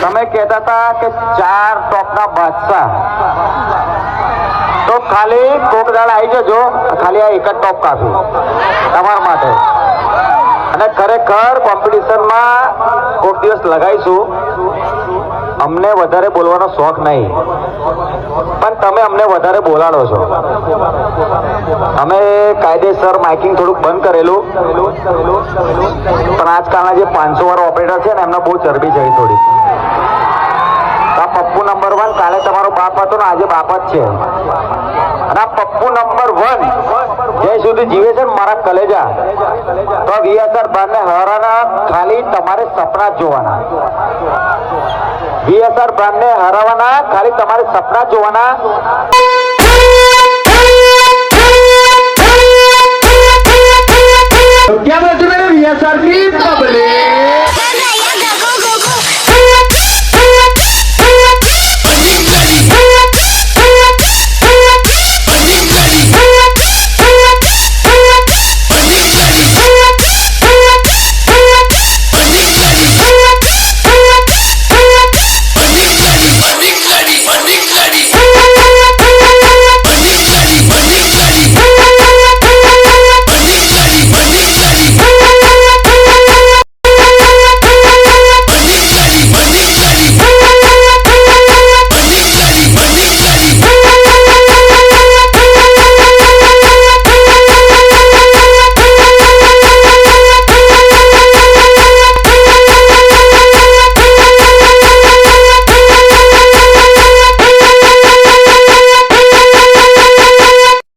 તમે કહેતા હતા કે 4 ટોપના બાદશાહ, તો ખાલી કોક દાડ આવી જજો, ખાલી આ એક જ ટોપ કાફી તમારા માટે. અને ખરેખર કોમ્પિટિશનમાં કોક દિવસ લગાવીશું. અમને વધારે બોલવાનો શોખ નહીં, પણ તમે અમને વધારે બોલાડો છો. અમે કાયદેસર માઇકિંગ થોડુંક બંધ કરેલું, પણ આજકાલના જે 500 વાળો ઓપરેટર છે ને એમને બહુ ચરબી ચડી થોડી. આ પપ્પુ નંબર 1 કાલે તમારો બાપ હતો ને, આજે બાપ જ છે. અને આ પપ્પુ નંબર 1 જ્યાં સુધી જીવે છે ને મારા કલેજા, તો VSR બારને હરાના ખાલી તમારે સપના જ જોવાના. VSR બ્રાન્ડને હરાવવાના ખાલી તમારે સપના જોવાના. क्या बात है मेरे VSR की पब्लिक